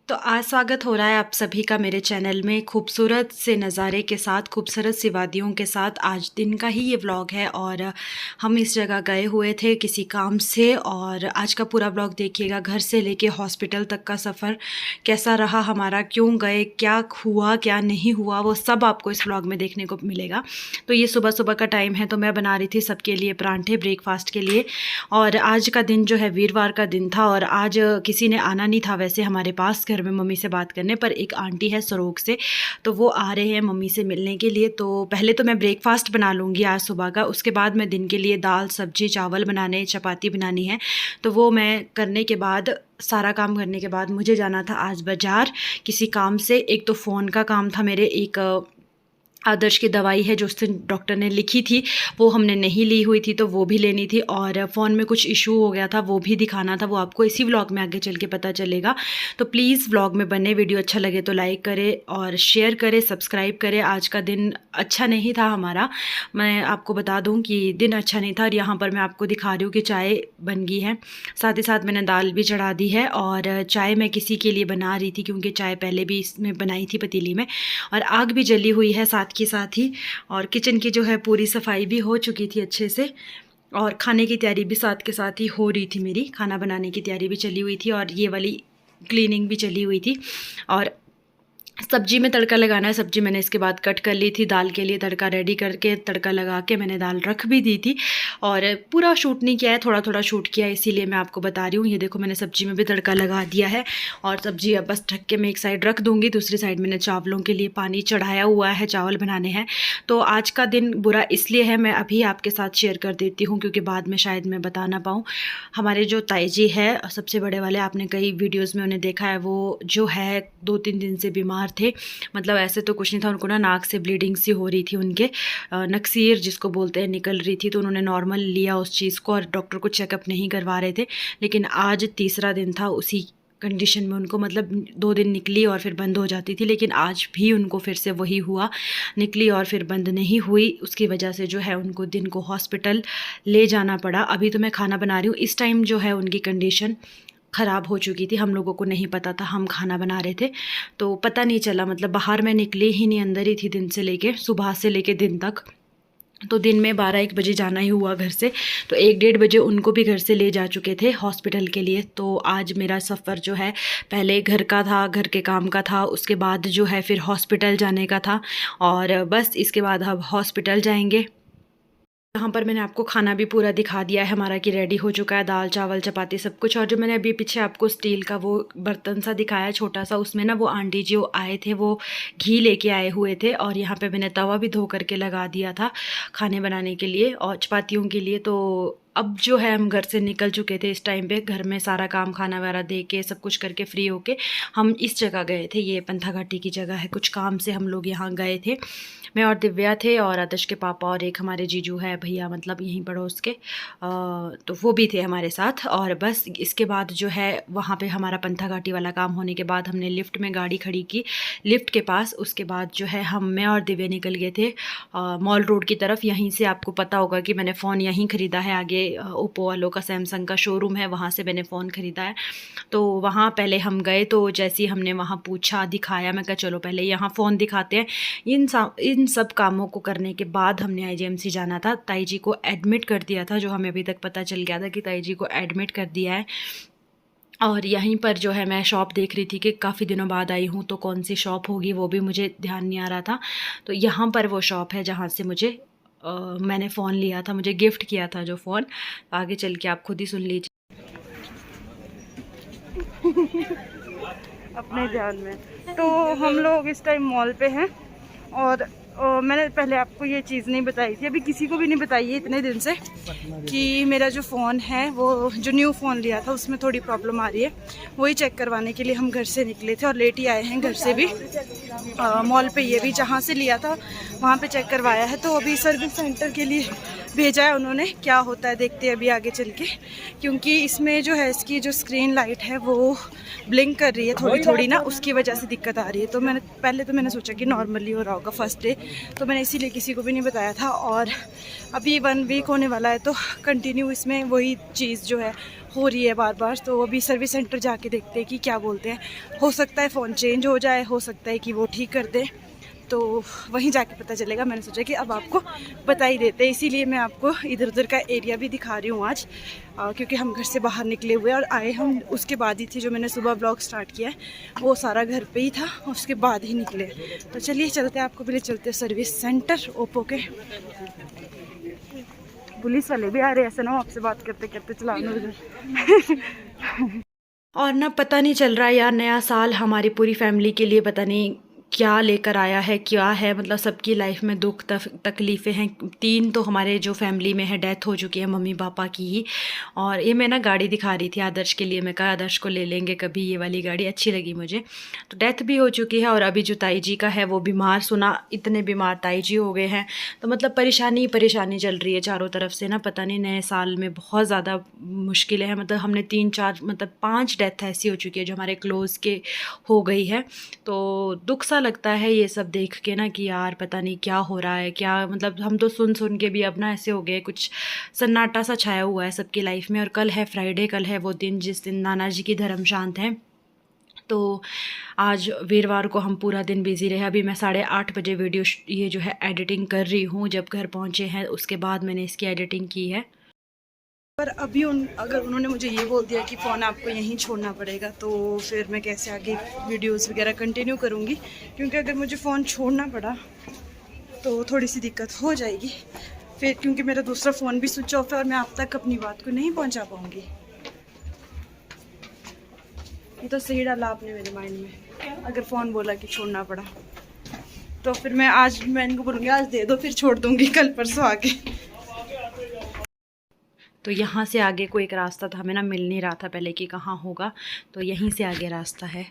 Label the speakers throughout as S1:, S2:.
S1: तो आज स्वागत हो रहा है आप सभी का मेरे चैनल में। खूबसूरत से नज़ारे के साथ, खूबसूरत सी वादियों के साथ आज दिन का ही ये व्लॉग है। और हम इस जगह गए हुए थे किसी काम से, और आज का पूरा व्लॉग देखिएगा। घर से लेके हॉस्पिटल तक का सफ़र कैसा रहा हमारा, क्यों गए, क्या हुआ क्या नहीं हुआ, वो सब आपको इस व्लॉग में देखने को मिलेगा। तो ये सुबह सुबह का टाइम है, तो मैं बना रही थी सबके लिए परांठे ब्रेकफास्ट के लिए। और आज का दिन जो है वीरवार का दिन था, और आज किसी ने आना नहीं था वैसे हमारे पास घर में मम्मी से बात करने, पर एक आंटी है सरोग से, तो वो आ रहे हैं मम्मी से मिलने के लिए। तो पहले तो मैं ब्रेकफास्ट बना लूँगी आज सुबह का, उसके बाद मैं दिन के लिए दाल सब्जी चावल बनाने, चपाती बनानी है, तो वो मैं करने के बाद, सारा काम करने के बाद मुझे जाना था आज बाज़ार किसी काम से। एक तो फ़ोन का काम था मेरे, एक आदर्श की दवाई है जो उससे डॉक्टर ने लिखी थी वो हमने नहीं ली हुई थी, तो वो भी लेनी थी। और फ़ोन में कुछ इशू हो गया था, वो भी दिखाना था, वो आपको इसी व्लॉग में आगे चल के पता चलेगा। तो प्लीज़ व्लॉग में बने, वीडियो अच्छा लगे तो लाइक करें और शेयर करें, सब्सक्राइब करें। आज का दिन अच्छा नहीं था हमारा, मैं आपको बता दूँ कि दिन अच्छा नहीं था। और यहाँ पर मैं आपको दिखा रही हूँ कि चाय बन गई है, साथ ही साथ मैंने दाल भी चढ़ा दी है। और चाय मैं किसी के लिए बना रही थी क्योंकि चाय पहले भी इसमें बनाई थी पतीली में, और आग भी जली हुई है साथ के साथ ही। और किचन की जो है पूरी सफाई भी हो चुकी थी अच्छे से, और खाने की तैयारी भी साथ के साथ ही हो रही थी मेरी, खाना बनाने की तैयारी भी चली हुई थी और ये वाली क्लीनिंग भी चली हुई थी। और सब्जी में तड़का लगाना है, सब्जी मैंने इसके बाद कट कर ली थी। दाल के लिए तड़का रेडी करके, तड़का लगा के मैंने दाल रख भी दी थी। और पूरा शूट नहीं किया है, थोड़ा थोड़ा शूट किया है, इसीलिए मैं आपको बता रही हूँ। ये देखो मैंने सब्जी में भी तड़का लगा दिया है, और सब्जी अब बस ढक के मैं एक साइड रख दूँगी, दूसरी साइड मैंने चावलों के लिए पानी चढ़ाया हुआ है, चावल बनाने हैं। तो आज का दिन बुरा इसलिए है, मैं अभी आपके साथ शेयर कर देती हूँ क्योंकि बाद में शायद मैं बता ना पाऊँ। हमारे जो ताई जी है सबसे बड़े वाले, आपने कई वीडियोज़ में उन्हें देखा है, वो जो है 2-3 दिन से बीमार थे। मतलब ऐसे तो कुछ नहीं था, उनको ना नाक से ब्लीडिंग सी हो रही थी, उनके नक्सीर जिसको बोलते हैं निकल रही थी। तो उन्होंने नॉर्मल लिया उस चीज़ को और डॉक्टर को चेकअप नहीं करवा रहे थे। लेकिन आज तीसरा दिन था उसी कंडीशन में उनको, मतलब 2 दिन निकली और फिर बंद हो जाती थी, लेकिन आज भी उनको फिर से वही हुआ, निकली और फिर बंद नहीं हुई। उसकी वजह से जो है उनको दिन को हॉस्पिटल ले जाना पड़ा। अभी तो मैं खाना बना रही हूँ, इस टाइम जो है उनकी कंडीशन ख़राब हो चुकी थी, हम लोगों को नहीं पता था, हम खाना बना रहे थे तो पता नहीं चला। मतलब बाहर मैं निकली ही नहीं, अंदर ही थी दिन से लेके, सुबह से लेके दिन तक। तो दिन में 12-1 बजे जाना ही हुआ घर से, तो 1-1:30 बजे उनको भी घर से ले जा चुके थे हॉस्पिटल के लिए। तो आज मेरा सफ़र जो है पहले घर का था, घर के काम का था, उसके बाद जो है फिर हॉस्पिटल जाने का था, और बस इसके बाद अब हॉस्पिटल जाएंगे। यहाँ पर मैंने आपको खाना भी पूरा दिखा दिया है हमारा कि रेडी हो चुका है, दाल चावल चपाती सब कुछ। और जो मैंने अभी पीछे आपको स्टील का वो बर्तन सा दिखाया छोटा सा, उसमें ना वो आंटी जी वो आए थे, वो घी लेके आए हुए थे, और यहाँ पे मैंने तवा भी धो करके लगा दिया था खाने बनाने के लिए और चपातियों के लिए। तो अब जो है हम घर से निकल चुके थे इस टाइम पे, घर में सारा काम खाना वगैरह दे के सब कुछ करके फ्री होके हम इस जगह गए थे। ये पंथा घाटी की जगह है, कुछ काम से हम लोग यहाँ गए थे। मैं और दिव्या थे, और आदर्श के पापा, और एक हमारे जीजू है भैया, मतलब यहीं पड़ोस के, तो वो भी थे हमारे साथ। और बस इसके बाद जो है वहाँ पे हमारा पंथा घाटी वाला काम होने के बाद हमने लिफ्ट में गाड़ी खड़ी की लिफ्ट के पास। उसके बाद जो है मैं और दिव्या निकल गए थे मॉल रोड की तरफ। यहीं से आपको पता होगा कि मैंने फ़ोन यहीं ख़रीदा है, आगे ओप्पो वालों का सैमसंग का शोरूम है, वहाँ से मैंने फ़ोन ख़रीदा है। तो वहाँ पहले हम गए, तो जैसे ही हमने वहाँ पूछा दिखाया, मैं कहा चलो पहले यहाँ फ़ोन दिखाते हैं। इन सब कामों को करने के बाद हमने आईजीएमसी जाना था। ताई जी को एडमिट कर दिया था, जो हमें अभी तक पता चल गया था कि ताई जी को एडमिट कर दिया है। और यहीं पर जो है मैं शॉप देख रही थी कि काफ़ी दिनों बाद आई हूँ, तो कौन सी शॉप होगी वो भी मुझे ध्यान नहीं आ रहा था। तो यहाँ पर वो शॉप है जहाँ से मुझे मैंने फ़ोन लिया था, मुझे गिफ्ट किया था जो फ़ोन। आगे चल के आप खुद ही सुन लीजिए अपने ध्यान में। तो हम लोग इस टाइम मॉल पे हैं, और मैंने पहले आपको ये चीज़ नहीं बताई थी, अभी किसी को भी नहीं बताई है इतने दिन से, कि मेरा जो फ़ोन है वो जो न्यू फ़ोन लिया था उसमें थोड़ी प्रॉब्लम आ रही है। वही चेक करवाने के लिए हम घर से निकले थे, और लेट ही आए हैं घर से भी। मॉल पे ये भी जहाँ से लिया था वहाँ पे चेक करवाया है, तो अभी सर्विस सेंटर के लिए
S2: भेजा है उन्होंने, क्या होता है देखते हैं अभी आगे चल के, क्योंकि इसमें जो है इसकी जो स्क्रीन लाइट है वो ब्लिंक कर रही है थोड़ी थोड़ी ना, उसकी वजह से दिक्कत आ रही है। तो मैंने सोचा कि नॉर्मली हो रहा होगा फर्स्ट डे, तो मैंने इसीलिए किसी को भी नहीं बताया था। और अभी 1 वीक होने वाला है तो कंटिन्यू इसमें वही चीज़ जो है हो रही है बार बार। तो अभी सर्विस सेंटर जाके देखते हैं कि क्या बोलते हैं, हो सकता है फ़ोन चेंज हो जाए, हो सकता है कि वो ठीक कर दे, तो वहीं जाके पता चलेगा। मैंने सोचा कि अब आपको बता ही देते हैं, इसीलिए मैं आपको इधर उधर का एरिया भी दिखा रही हूँ आज, क्योंकि हम घर से बाहर निकले हुए और आए हम उसके बाद ही थे। जो मैंने सुबह ब्लॉग स्टार्ट किया है वो सारा घर पे ही था, उसके बाद ही निकले। तो चलिए चलते हैं, आपको पहले चलते हैं सर्विस सेंटर ओप्पो के। पुलिस वाले भी आ रहे हैं, ऐसा ना हो आपसे बात करते करते चलाना उधर।
S1: और ना पता नहीं चल रहा है यार, नया साल हमारी पूरी फैमिली के लिए पता नहीं क्या लेकर आया है, क्या है, मतलब सबकी लाइफ में दुख तकलीफ़ें हैं। 3 तो हमारे जो फैमिली में है डेथ हो चुकी है मम्मी पापा की ही। और ये मैं ना गाड़ी दिखा रही थी आदर्श के लिए, मैं कहा आदर्श को ले लेंगे कभी, ये वाली गाड़ी अच्छी लगी मुझे। तो डेथ भी हो चुकी है और अभी जो ताई जी का है वो बीमार, सुना इतने बीमार ताई जी हो गए हैं। तो मतलब परेशानी परेशानी चल रही है चारों तरफ से ना, पता नहीं नए साल में बहुत ज़्यादा मुश्किलें हैं। मतलब हमने 3-4 मतलब 5 डेथ ऐसी हो चुकी है जो हमारे क्लोज़ के हो गई है। तो दुख सा लगता है ये सब देख के ना कि यार पता नहीं क्या हो रहा है, क्या मतलब हम तो सुन के भी अब ना ऐसे हो गए, कुछ सन्नाटा सा छाया हुआ है सबकी लाइफ में। और कल है फ्राइडे, कल है वो दिन जिस दिन नाना जी की धर्म शांत है। तो आज वीरवार को हम पूरा दिन बिज़ी रहे। अभी मैं 8:30 बजे वीडियो ये जो है एडिटिंग कर रही हूँ, जब घर पहुँचे हैं उसके बाद मैंने इसकी एडिटिंग की है।
S2: पर अभी अगर उन्होंने मुझे ये बोल दिया कि फ़ोन आपको यहीं छोड़ना पड़ेगा, तो फिर मैं कैसे आगे वीडियोस वगैरह कंटिन्यू करूँगी, क्योंकि अगर मुझे फ़ोन छोड़ना पड़ा तो थोड़ी सी दिक्कत हो जाएगी फिर, क्योंकि मेरा दूसरा फ़ोन भी स्विच ऑफ है और मैं आप तक अपनी बात को नहीं पहुँचा पाऊँगी। ये तो सही डाला आपने मेरे माइंड में, अगर फ़ोन बोला कि छोड़ना पड़ा तो फिर मैं इनको बोलूँगी आज दे दो, फिर छोड़ दूँगी कल परसों आके।
S1: तो यहाँ से आगे को एक रास्ता था, हमें ना मिल नहीं रहा था पहले कि कहाँ होगा, तो यहीं से आगे रास्ता है।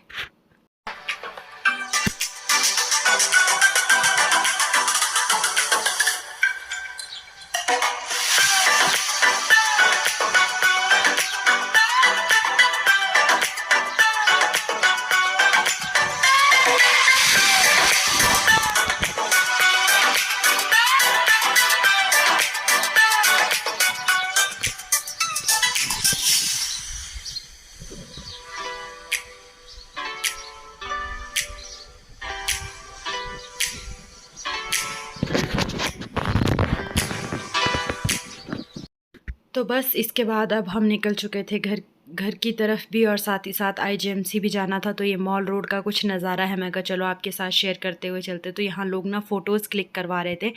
S1: तो बस इसके बाद अब हम निकल चुके थे घर की तरफ भी, और साथ ही साथ IGMC भी जाना था। तो ये मॉल रोड का कुछ नज़ारा है, मैं कहा चलो आपके साथ शेयर करते हुए चलते। तो यहाँ लोग ना फ़ोटोज़ क्लिक करवा रहे थे,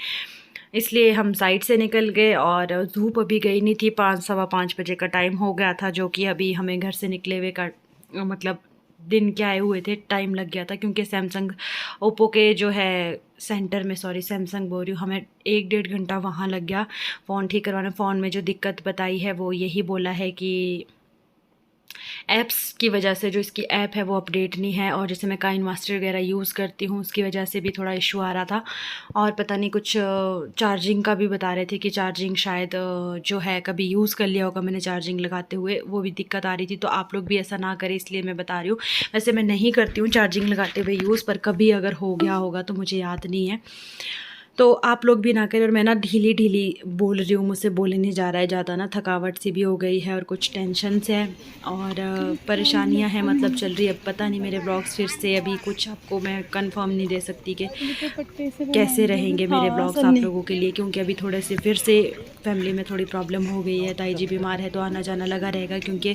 S1: इसलिए हम साइड से निकल गए। और धूप अभी गई नहीं थी, 5-5:15 बजे का टाइम हो गया था, जो कि अभी हमें घर से निकले हुए का मतलब दिन के आए हुए थे, टाइम लग गया था। क्योंकि सैमसंग ओप्पो के जो है सेंटर में, सॉरी सैमसंग बोल रही हूँ, हमें 1-1.5 घंटा वहाँ लग गया फ़ोन ठीक करवाने। फ़ोन में जो दिक्कत बताई है वो यही बोला है कि ऐप्स की वजह से, जो इसकी ऐप है वो अपडेट नहीं है, और जैसे मैं काइन मास्टर वगैरह यूज़ करती हूँ उसकी वजह से भी थोड़ा इशू आ रहा था। और पता नहीं कुछ चार्जिंग का भी बता रहे थे कि चार्जिंग शायद जो है कभी यूज़ कर लिया होगा मैंने चार्जिंग लगाते हुए, वो भी दिक्कत आ रही थी। तो आप लोग भी ऐसा ना करें, इसलिए मैं बता रही हूँ। वैसे मैं नहीं करती हूँ चार्जिंग लगाते हुए यूज़, पर कभी अगर हो गया होगा तो मुझे याद नहीं है, तो आप लोग भी ना करें। और मैं ना ढीली बोल रही हूँ, मुझसे बोले नहीं जा रहा है ज़्यादा ना, थकावट सी भी हो गई है और कुछ टेंशन से है और परेशानियाँ हैं मतलब चल रही है। अब पता नहीं मेरे ब्लॉग्स फिर से अभी कुछ आपको मैं कंफर्म नहीं दे सकती कि कैसे रहेंगे मेरे ब्लॉग्स आप लोगों के लिए, क्योंकि अभी थोड़े से फिर से फैमिली में थोड़ी प्रॉब्लम हो गई है। ताई जी बीमार है तो आना जाना लगा रहेगा, क्योंकि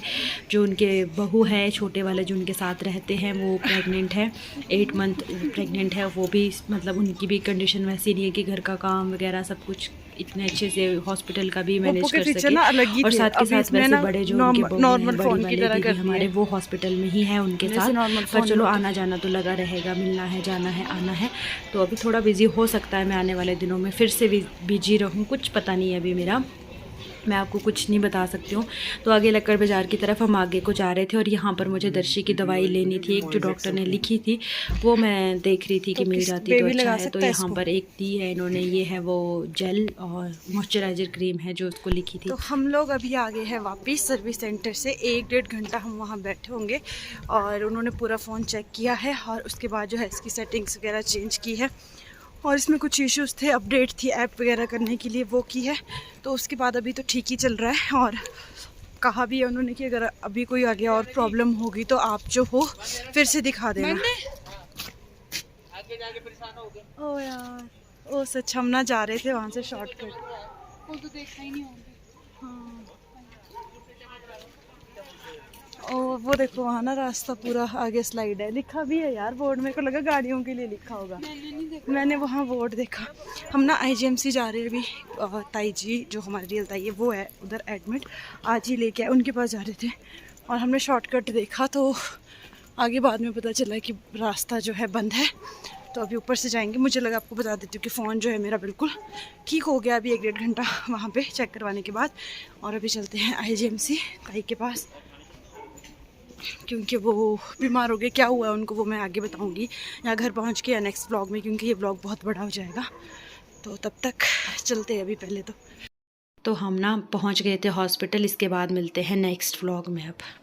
S1: जो उनके बहू है छोटे वाले जो उनके साथ रहते हैं वो प्रेग्नेंट है, 8 मंथ प्रेग्नेंट है। वो भी मतलब उनकी भी कंडीशन वैसी नहीं है कि घर का काम वगैरह सब कुछ इतने अच्छे से हॉस्पिटल का भी मैनेज कर सके। और साथ के साथ वैसे बड़े जो उनके नॉर्मल फ़ोन की तरह दीदी हमारे वो हॉस्पिटल में ही है उनके साथ, पर चलो आना जाना तो लगा रहेगा, मिलना है, जाना है, आना है। तो अभी थोड़ा बिजी हो सकता है मैं आने वाले दिनों में फिर से बिजी रहूँ, कुछ पता नहीं है अभी मेरा। मैं आपको कुछ नहीं बता सकती हूँ। तो आगे लक्कड़ बाज़ार की तरफ हम आगे को जा रहे थे और यहाँ पर मुझे दर्शी की दवाई लेनी थी, एक जो डॉक्टर ने लिखी थी वो मैं देख रही थी कि मिल जाती तो
S2: बेबी
S1: अच्छा
S2: लगा
S1: है। तो
S2: सकता है
S1: यहाँ
S2: इसको?
S1: पर एक दी है इन्होंने, ये है वो जेल और मॉइस्चराइज़र क्रीम है जो उसको लिखी थी।
S2: तो हम लोग अभी आ गए हैं वापस सर्विस सेंटर से। 1-1.5 घंटा हम वहाँ बैठे होंगे और उन्होंने पूरा फ़ोन चेक किया है और उसके बाद जो है इसकी सेटिंग्स वगैरह चेंज की है और इसमें कुछ इश्यूज़ थे, अपडेट थी ऐप वगैरह करने के लिए, वो की है। तो उसके बाद अभी तो ठीक ही चल रहा है और कहा भी है उन्होंने कि अगर अभी कोई आगे और प्रॉब्लम होगी तो आप जो हो फिर से दिखा देना। ओ यार, ओ सच, हम ना जा रहे थे वहाँ से शॉर्टकट, वो तो देखा ही नहीं होगा। हाँ, ओ वो देखो वहाँ ना रास्ता पूरा आगे स्लाइड है, लिखा भी है यार बोर्ड, मेरे को लगा गाड़ियों के लिए लिखा होगा। मैंने वहाँ बोर्ड देखा। हम ना IGMC जा रहे हैं अभी। ताई जी जो हमारी रियल ताई है वो है उधर एडमिट, आज ही लेके आए, उनके पास जा रहे थे और हमने शॉर्टकट देखा तो आगे बाद में पता चला कि रास्ता जो है बंद है। तो अभी ऊपर से जाएंगे। मुझे लगा आपको बता देती हूँ कि फ़ोन जो है मेरा बिल्कुल ठीक हो गया अभी 1-1.5 घंटा वहाँ पे चेक करवाने के बाद। और अभी चलते हैं IGMC ताई के पास क्योंकि वो बीमार हो गए। क्या हुआ है उनको वो मैं आगे बताऊंगी या घर पहुंच के या नेक्स्ट व्लॉग में, क्योंकि ये व्लॉग बहुत बड़ा हो जाएगा। तो तब तक चलते हैं अभी पहले तो हम ना पहुंच गए थे हॉस्पिटल। इसके बाद मिलते हैं नेक्स्ट व्लॉग में अब।